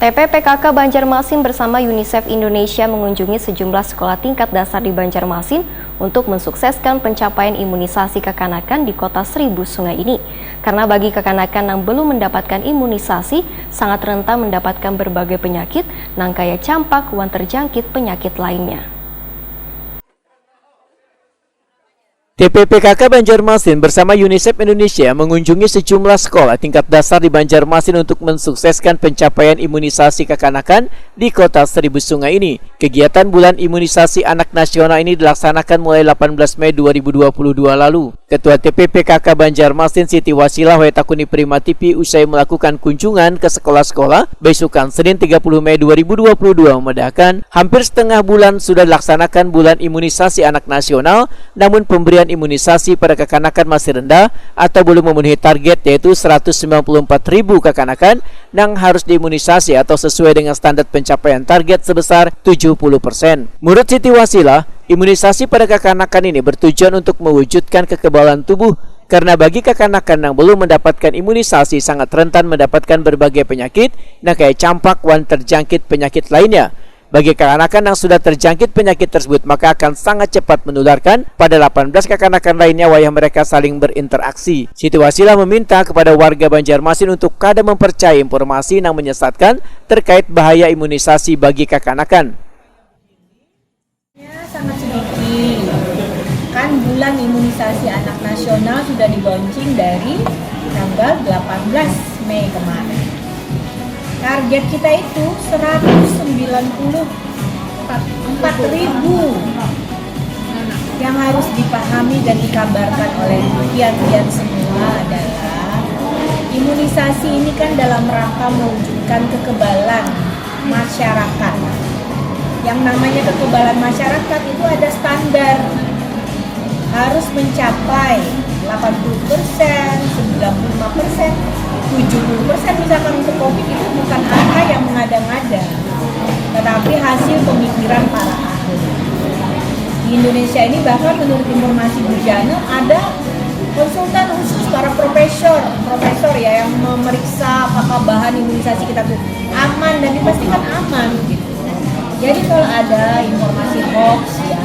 TPPKK Banjarmasin bersama UNICEF Indonesia mengunjungi sejumlah sekolah tingkat dasar di Banjarmasin untuk mensukseskan pencapaian imunisasi kekanakan di kota Seribu Sungai ini. Karena bagi kekanakan yang belum mendapatkan imunisasi, sangat rentan mendapatkan berbagai penyakit, nangkaya campak, wan terjangkit penyakit lainnya. TPPKK Banjarmasin bersama UNICEF Indonesia mengunjungi sejumlah sekolah tingkat dasar di Banjarmasin untuk mensukseskan pencapaian imunisasi kekanakan di kota Seribu Sungai ini. Kegiatan bulan imunisasi anak nasional ini dilaksanakan mulai 18 Mei 2022 lalu. Ketua TPPKK Banjarmasin Siti Wasilah Wetakuni Prima TV usai melakukan kunjungan ke sekolah-sekolah besukan Senin 30 Mei 2022 memedahkan hampir setengah bulan sudah dilaksanakan bulan imunisasi anak nasional, namun pemberian imunisasi pada kekanakan masih rendah atau belum memenuhi target, yaitu 194.000 kekanakan yang harus diimunisasi atau sesuai dengan standar pencapaian target sebesar 70%. Menurut Siti Wasilah, imunisasi pada kekanakan ini bertujuan untuk mewujudkan kekebalan tubuh karena bagi kekanakan yang belum mendapatkan imunisasi sangat rentan mendapatkan berbagai penyakit, kayak campak, wan terjangkit penyakit lainnya. Bagi kekanakan yang sudah terjangkit penyakit tersebut, maka akan sangat cepat menularkan pada 18 kekanakan lainnya wayah mereka saling berinteraksi. Siti Wasilah meminta kepada warga Banjarmasin untuk kada mempercayai informasi yang menyesatkan terkait bahaya imunisasi bagi kekanakan. Sangat sedikit. Kan bulan imunisasi anak nasional sudah dilaunching dari tanggal 18 Mei kemarin. Target kita itu 194.000. Yang harus dipahami dan dikabarkan oleh kian-kian semua adalah imunisasi ini kan dalam rangka mewujudkan kekebalan masyarakat. Yang namanya kekebalan masyarakat itu ada standar, harus mencapai 80%, 95%, 70% misalkan untuk COVID itu bukan angka yang mengada-ngada, tetapi hasil pemikiran para ahli. Di Indonesia ini bahkan menurut informasi Bujana ada konsultan khusus para profesor ya yang memeriksa apakah bahan imunisasi kita tuh aman dan dipastikan aman gitu. Jadi kalau ada informasi hoax ya,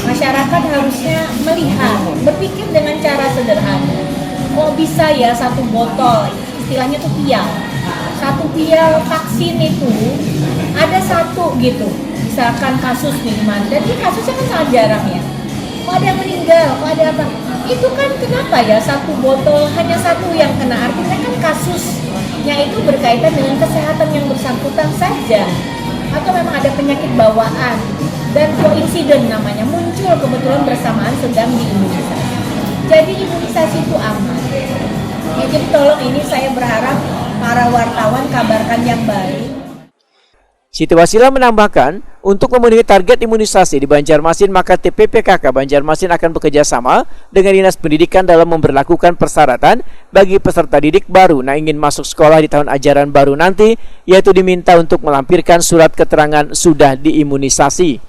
masyarakat harusnya melihat, berpikir dengan cara sederhana. Kok bisa ya satu botol, istilahnya tuh pial, satu pial vaksin itu ada satu gitu, misalkan kasus minuman, dan ini kasusnya kan sangat jarang ya. Kok ada yang meninggal, kok ada apa? Itu kan kenapa ya satu botol hanya satu yang kena, artinya kan kasusnya itu berkaitan dengan kesehatan yang bersangkutan saja, atau memang ada penyakit bawaan dan koinsiden namanya muncul kebetulan bersamaan sedang diimunisasi. Jadi imunisasi itu aman. Ya, jadi tolong ini saya berharap para wartawan kabarkan yang baik. Siti Wasilah menambahkan, untuk memenuhi target imunisasi di Banjarmasin, maka TPPKK Banjarmasin akan bekerja sama dengan Dinas Pendidikan dalam memberlakukan persyaratan bagi peserta didik baru yang ingin masuk sekolah di tahun ajaran baru nanti, yaitu diminta untuk melampirkan surat keterangan sudah diimunisasi.